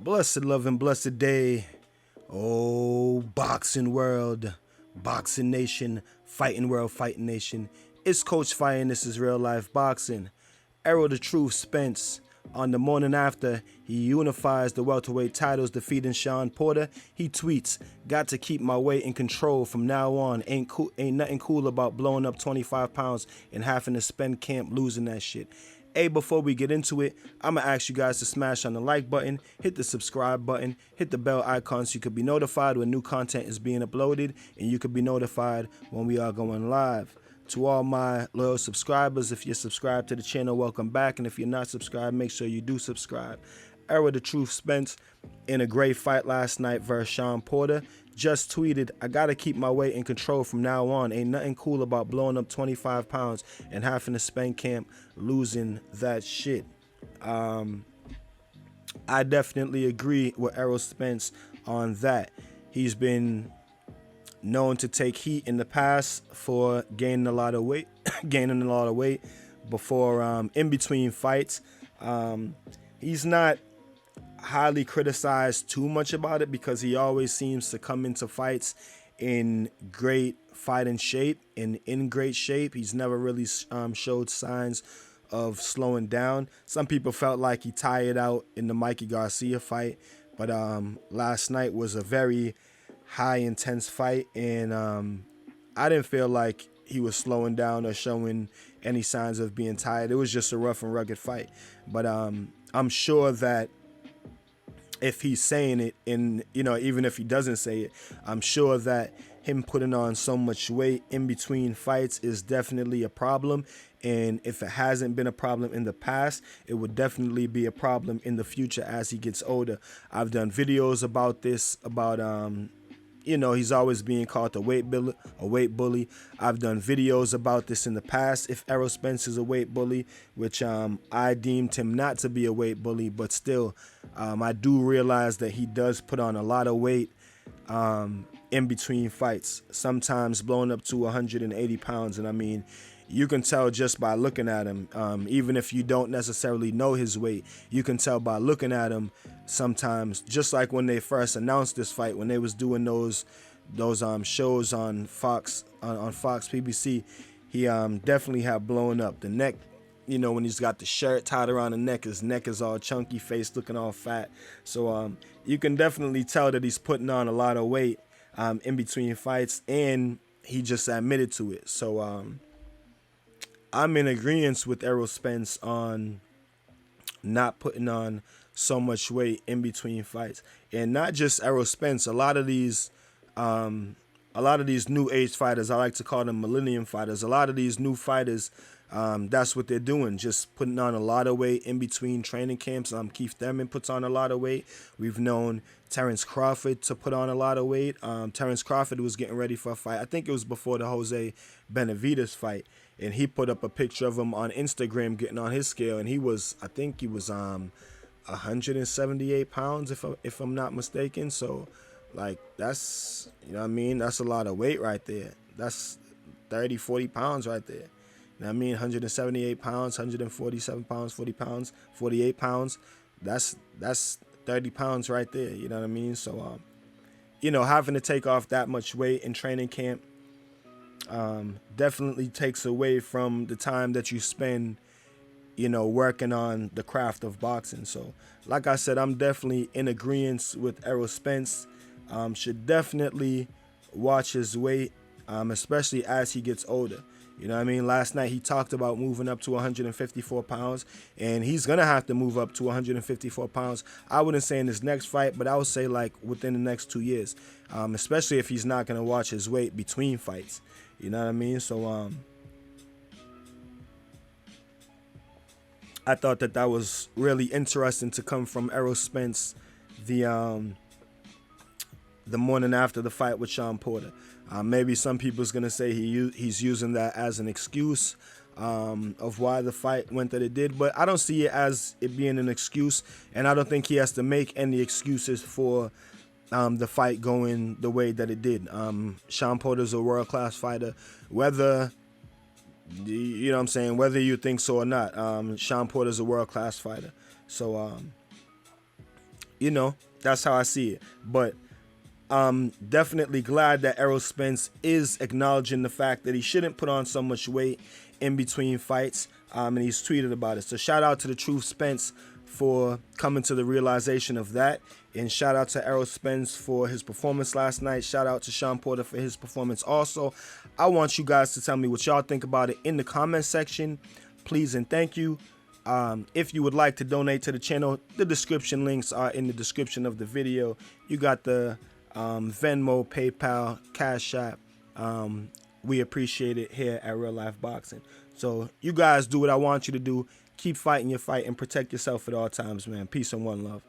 Blessed love and blessed day. Oh, boxing world, boxing nation, fighting world, fighting nation. It's Coach Fire and this is real life boxing. Errol the Truth Spence. On the morning after, he unifies the welterweight titles, defeating Shawn Porter. He tweets, "Got to keep my weight in control from now on. Ain't nothing cool about blowing up 25 pounds and having to spend camp losing that shit." Hey, before we get into it, I'm going to ask you guys to smash on the like button, hit the subscribe button, hit the bell icon so you could be notified when new content is being uploaded, and you could be notified when we are going live. To all my loyal subscribers, if you're subscribed to the channel, welcome back. And if you're not subscribed, make sure you do subscribe. Errol the Truth Spence, in a great fight last night versus Shawn Porter, just tweeted, "I gotta keep my weight in control from now on. Ain't nothing cool about blowing up 25 pounds and having to spend camp losing that shit." I definitely agree with Errol Spence on that. He's been known to take heat in the past for gaining a lot of weight, before in between fights. He's not highly criticized too much about it because he always seems to come into fights in great fighting shape and in great shape. He's never really showed signs of slowing down. Some people felt like he tired out in the Mikey Garcia fight, but last night was a very high intense fight, and I didn't feel like he was slowing down or showing any signs of being tired. It was just a rough and rugged fight, but I'm sure that if he's saying it, and even if he doesn't say it, I'm sure that him putting on so much weight in between fights is definitely a problem. And if it hasn't been a problem in the past, it would definitely be a problem in the future as he gets older. I've done videos about this, about he's always being called a weight bully. I've done videos about this in the past. If Errol Spence is a weight bully, which I deemed him not to be a weight bully, but still, I do realize that he does put on a lot of weight in between fights, sometimes blowing up to 180 pounds. And I mean, you can tell just by looking at him, even if you don't necessarily know his weight, you can tell by looking at him sometimes. Just like when they first announced this fight, when they was doing those shows on Fox, on Fox PBC, he definitely had blown up. The neck, when he's got the shirt tied around the neck, his neck is all chunky, face looking all fat. So you can definitely tell that he's putting on a lot of weight in between fights, and he just admitted to it. So I'm in agreement with Errol Spence on not putting on so much weight in between fights. And not just Errol Spence, a lot of these new age fighters, I like to call them millennium fighters, a lot of these new fighters, that's what they're doing, just putting on a lot of weight in between training camps. Keith Thurman puts on a lot of weight. We've known Terrence Crawford to put on a lot of weight. Terrence Crawford was getting ready for a fight. I think it was before the Jose Benavidez fight, and he put up a picture of him on Instagram getting on his scale, and I think he was 178 pounds if I'm not mistaken. So like, that's, that's a lot of weight right there. That's 30-40 pounds right there. I mean, 178 pounds, 147 pounds, 40 pounds, 48 pounds. That's 30 pounds right there. You know what I mean? So, having to take off that much weight in training camp definitely takes away from the time that you spend, working on the craft of boxing. So, like I said, I'm definitely in agreement with Errol Spence. Should definitely watch his weight, especially as he gets older. You know what I mean? Last night he talked about moving up to 154 pounds, and he's going to have to move up to 154 pounds. I wouldn't say in his next fight, but I would say like within the next 2 years, especially if he's not going to watch his weight between fights. You know what I mean? So I thought that was really interesting to come from Errol Spence the morning after the fight with Shawn Porter. Maybe some people's gonna say he's using that as an excuse of why the fight went that it did, but I don't see it as it being an excuse, and I don't think he has to make any excuses for the fight going the way that it did. Shawn Porter's a world-class fighter, whether you know what I'm saying, whether you think so or not. Shawn Porter's a world-class fighter, so you know, that's how I see it. But I'm definitely glad that Errol Spence is acknowledging the fact that he shouldn't put on so much weight in between fights, and he's tweeted about it. So shout out to the Truth Spence for coming to the realization of that, and shout out to Errol Spence for his performance last night. Shout out to Sean Porter for his performance also. I want you guys to tell me what y'all think about it in the comment section, please and thank you. If you would like to donate to the channel, the description links are in the description of the video. You got the Venmo, PayPal, Cash App. We appreciate it here at Real Life Boxing. So you guys do what I want you to do. Keep fighting your fight and protect yourself at all times, man. Peace and one love.